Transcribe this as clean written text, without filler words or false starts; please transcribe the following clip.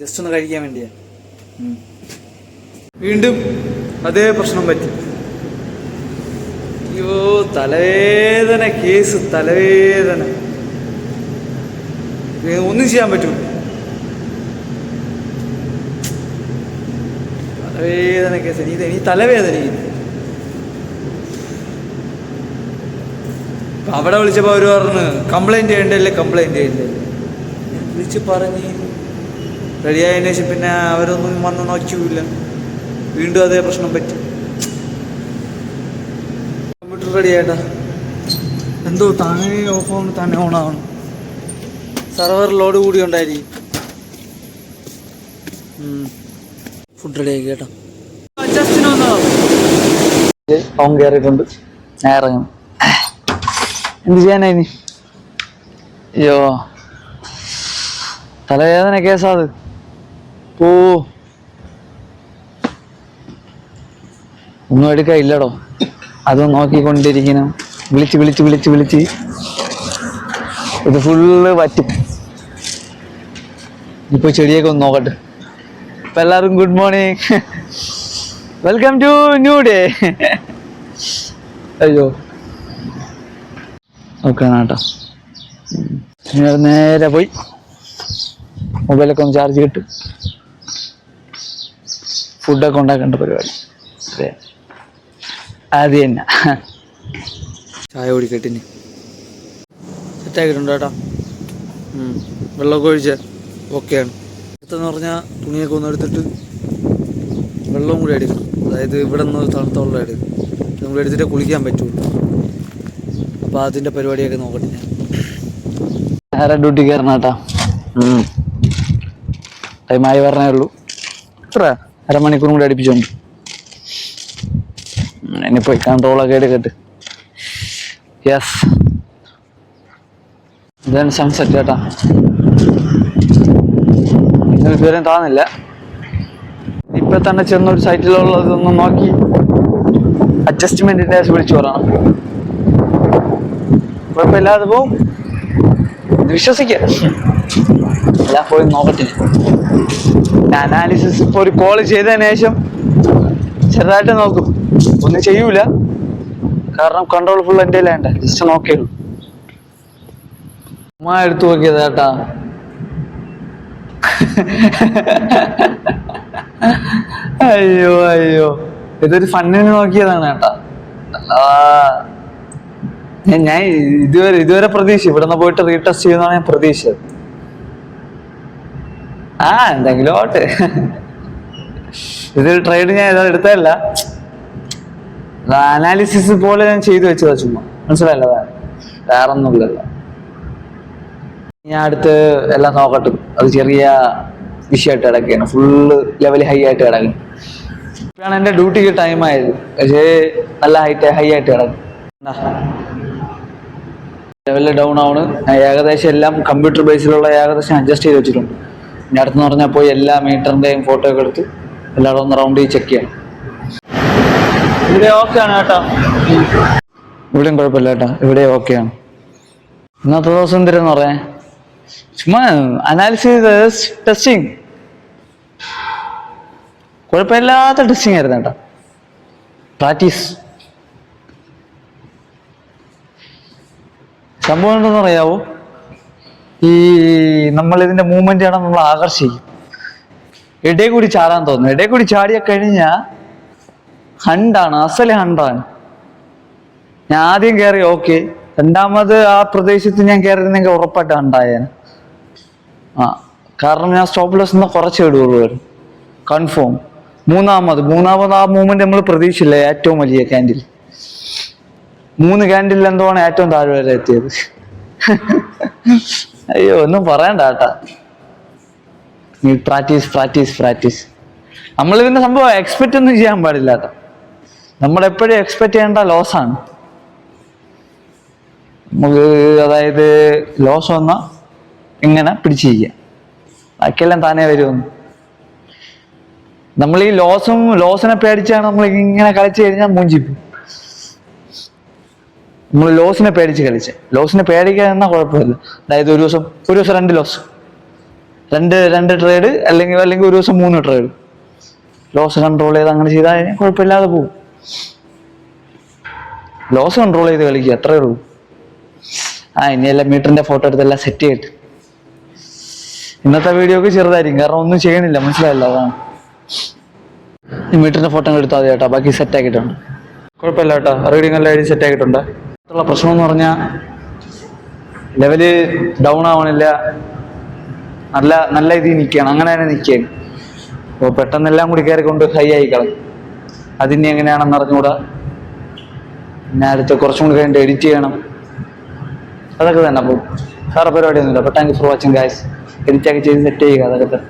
Just ഒന്ന് കഴിക്കാൻ വേണ്ടിയാ. വീണ്ടും അതേ പ്രശ്നം പറ്റി. അയ്യോ, തലവേദന കേസ്, തലവേദന. ഒന്നും ചെയ്യാൻ പറ്റൂ. തലവേദന കേസ്. നീ തലവേദന. അവിടെ വിളിച്ചപ്പോൾ അവർ പറഞ്ഞു കംപ്ലൈൻറ്റ് ചെയ്യണ്ടല്ലേ. വിളിച്ച് പറഞ്ഞ് റെഡിയായതിനു ശേഷം പിന്നെ അവരൊന്നും വന്ന് നോക്കിയില്ല. വീണ്ടും അതേ പ്രശ്നം പറ്റി. കമ്പ്യൂട്ടർ റെഡി ആയിട്ടാ, എന്തോ താനേ ഓഫ് ആവണം, തന്നെ ഓണാവണം. സർവർ ലോഡ് കൂടി ഉണ്ടായിരിക്കും. ഫുഡ് റെഡി ആക്കി കേട്ടോ. ഓൺ കയറിയിട്ടുണ്ട്. ഞാൻ ഇറങ്ങും. എന്ത് ചെയ്യാനാ ഇനി? അയ്യോ, തലവേദന കേസാ അത്. ഒന്നും എടുക്കാനില്ലടോ. അത് നോക്കിക്കൊണ്ടിരിക്കണം. വിളിച്ച് ഇത് ഫുള്ള് പറ്റും. ഇപ്പൊ ചെടിയൊക്കെ ഒന്ന് നോക്കട്ടെ. ഇപ്പൊ എല്ലാവർക്കും good morning, welcome to new day. അയ്യോ, ഓക്കെ കേട്ടോ. നേരെ പോയി മൊബൈലൊക്കെ ഒന്ന് ചാർജ് കിട്ടും. ഫുഡൊക്കെ ഉണ്ടാക്കേണ്ട പരിപാടി അത് തന്നെ. ചായ കുടിക്കട്ടിന് സെറ്റാക്കിയിട്ടുണ്ട് കേട്ടോ. വെള്ളമൊക്കെ ഒഴിച്ച് ഓക്കെയാണ്. അടുത്തെന്ന് പറഞ്ഞാൽ തുണിയൊക്കെ ഒന്ന് എടുത്തിട്ട് വെള്ളവും കൂടി എടുക്കണം. അതായത് ഇവിടെ നിന്ന് തണുത്ത വെള്ളം എടുക്കും. നമ്മൾ എടുത്തിട്ട് കുളിക്കാൻ പറ്റുള്ളൂ. അപ്പോൾ അതിൻ്റെ പരിപാടിയൊക്കെ നോക്കട്ടെ. ഞാൻ നേരെ ഡ്യൂട്ടി കയറണം കേട്ടോ. ടൈമായി പറഞ്ഞേ ഉള്ളൂ. എത്ര അരമണിക്കൂറും കൂടി അടുപ്പിച്ചോണ്ട് ഇനിയിപ്പോൾ കൺട്രോളൊക്കെ എടുക്കട്ട്. യെസ്, ഇതാണ് സൺസെറ്റ് കേട്ടാ. ഇന്ന് ഇതുവരെയും താന്നില്ല. ഇപ്പം തന്നെ ചെന്നൊരു സൈറ്റിലുള്ളതൊന്നും നോക്കി അഡ്ജസ്റ്റ്മെൻറ്റിൻ്റെ വിളിച്ചു പറയണം. കുഴപ്പമില്ലാതെ പോവും. വിശ്വസിക്കുക. എല്ലാം പോയി നോക്കട്ടെ. അനാലിസിസ് ഇപ്പോൾ ഒരു കോൾ ചെയ്തതിന് ശേഷം ചെറുതായിട്ട് നോക്കും. ഒന്നും ചെയ്യൂല, കാരണം കൺട്രോൾ ഫുൾ എൻ്റെ വേണ്ട. ജസ്റ്റ് നോക്കിയുള്ളൂ. ഉമ്മ എടുത്തു നോക്കിയത് കേട്ടാ. അയ്യോ, ഇതൊരു ഫണ്ണിന് നോക്കിയതാണ് കേട്ടാ. ഞാൻ ഇതുവരെ പ്രതീക്ഷ ഇവിടെ പോയിട്ട് റീടെസ്റ്റ് ചെയ്യുന്നതാണ് ഞാൻ പ്രതീക്ഷിച്ചത്. എന്തെങ്കിലും ആവട്ടെ. ഇതൊരു ട്രേഡ് ഞാൻ ഏതാ എടുത്തതല്ല, അനാലിസിസ് പോലെ ഞാൻ ചെയ്തു വെച്ചതാ. ചുമ്മാ മനസ്സിലായല്ലോ, വേറെ ഒന്നുമില്ലല്ലോ. ഞാൻ അടുത്ത് എല്ലാം നോക്കട്ടെ. അത് ചെറിയ വിഷയമായിട്ട് കിടക്കുകയാണ്. ഫുള്ള് ലെവൽ ഹൈ ആയിട്ട് കിടക്കും. ഇപ്പോഴാണ് എൻ്റെ ഡ്യൂട്ടിക്ക് ടൈം ആയത്. പക്ഷേ നല്ല ഹൈ ആയിട്ട് കിടക്കും. ലെവലിൽ ഡൗൺ ആണ്. ഏകദേശം എല്ലാം കമ്പ്യൂട്ടർ ബേസിലുള്ള ഏകദേശം അഡ്ജസ്റ്റ് ചെയ്ത് വെച്ചിട്ടുണ്ട്. ഇനി അടുത്തെന്ന് പറഞ്ഞാൽ പോയി എല്ലാ മീറ്ററിൻ്റെയും ഫോട്ടോ ഒക്കെ എടുത്ത് എല്ലാവരും ഒന്ന് റൗണ്ട് ചെയ്ത് ചെക്ക് ചെയ്യണം. ഇവിടെ ഓക്കെയാണ് കേട്ടോ. ഇവിടെയും കുഴപ്പമില്ല കേട്ടോ. ഇവിടെ ഓക്കെയാണ്. ഇന്നത്തെ ദിവസം എന്തിരെന്ന് പറയാൻ ചുമ്മാ അനാലിസിസ് ടെസ്റ്റിങ് കുഴപ്പമില്ലാത്ത ടെസ്റ്റിംഗ് ആയിരുന്നു കേട്ടോ. പ്രാക്ടീസ്. സംഭവം ഉണ്ടെന്ന് പറയാവോ, ഈ നമ്മളിതിന്റെ മൂവ്മെന്റ് ആണ് നമ്മൾ ആകർഷിക്കും. ഇടയിൽ കൂടി ചാടാൻ തോന്നുന്നു. ഇടയിൽ കൂടി ചാടിയ കഴിഞ്ഞാൽ ഹണ്ടാണ്, അസല് ഹണ്ടാണ്. ഞാൻ ആദ്യം കയറി ഓക്കെ, രണ്ടാമത് ആ പ്രദേശത്ത് ഞാൻ കയറിയിരുന്നെങ്കിൽ ഉറപ്പായിട്ട് ഹണ്ടായേനെ. കാരണം ഞാൻ സ്റ്റോപ്പ് ലോസ് നിന്ന് കുറച്ച് ഇടുള്ളൂ, കൺഫേം. മൂന്നാമത് ആ മൂവ്മെന്റ് നമ്മൾ പ്രതീക്ഷിച്ചില്ല. ഏറ്റവും വലിയ ക്യാൻഡിൽ 3 ക്യാൻഡിൽ എന്തുവാണ് ഏറ്റവും താഴെ വരെ എത്തിയത്. അയ്യോ, ഒന്നും പറയണ്ട കേട്ടാ. പ്രാക്ടീസ്. നമ്മളിതിന്റെ സംഭവം എക്സ്പെക്റ്റ് ഒന്നും ചെയ്യാൻ പാടില്ല കേട്ടോ. നമ്മളെപ്പോഴും എക്സ്പെക്ട് ചെയ്യേണ്ട ലോസാണ് നമുക്ക്. അതായത് ലോസ് വന്നാൽ ഇങ്ങനെ പിടിച്ചിരിക്കുക, ബാക്കിയെല്ലാം താനേ വരുമെന്ന്. നമ്മൾ ഈ ലോസിനെ പേടിച്ചാണ് നമ്മൾ ഇങ്ങനെ കളിച്ചു കഴിഞ്ഞാൽ മൂഞ്ചിപ്പോ. നമ്മൾ ലോസിനെ പേടിച്ച് കളിച്ച്, ലോസിനെ പേടിക്കാൻ എന്നാൽ കുഴപ്പമില്ല. അതായത് ഒരു ദിവസം 2 ലോസ്, രണ്ട് ട്രേഡ് അല്ലെങ്കിൽ ഒരു ദിവസം 3 ട്രേഡ് ലോസ് കൺട്രോൾ ചെയ്ത് അങ്ങനെ ചെയ്താൽ കുഴപ്പമില്ലാതെ പോകും. ലോസ് കൺട്രോൾ ചെയ്ത് കളിക്കുക, അത്രേ ഉള്ളൂ. ഇനിയെല്ലാം മീറ്ററിന്റെ ഫോട്ടോ എടുത്തെല്ലാം സെറ്റ് ചെയ്തിട്ട്. ഇന്നത്തെ വീഡിയോ ഒക്കെ ചെറുതായിരിക്കും, കാരണം ഒന്നും ചെയ്യണില്ല, മനസ്സിലായില്ല. അതാണ് ഈ മീറ്ററിന്റെ ഫോട്ടോ എടുത്താൽ മതി കേട്ടോ. ബാക്കി സെറ്റ് ആക്കിയിട്ടുണ്ട്, കുഴപ്പമില്ല കേട്ടോ. റീഡിങ് എല്ലാം എഴുതി സെറ്റ് ആക്കിയിട്ടുണ്ട്. അടുത്തുള്ള പ്രശ്നം എന്ന് പറഞ്ഞാൽ ലെവല് ഡൗൺ ആവണില്ല, നല്ല ഇതിൽ നിൽക്കുകയാണ്, അങ്ങനെ തന്നെ നിൽക്കുകയാണ്. അപ്പോൾ പെട്ടെന്നെല്ലാം കൂടി കയറിക്കൊണ്ട് ഹൈ ആയി കളയും. അതിനി എങ്ങനെയാണെന്ന് അറിഞ്ഞുകൂടാ. പിന്നെ അടുത്ത് കുറച്ചും കൂടി കഴിഞ്ഞിട്ട് എഡിറ്റ് ചെയ്യണം, അതൊക്കെ തന്നെ. അപ്പോൾ വേറെ പരിപാടിയൊന്നുമില്ല. അപ്പോൾ thank you for watching guys. എഡിറ്റൊക്കെ ചെയ്ത് സെറ്റ് ചെയ്യുക, അതൊക്കെ തന്നെ.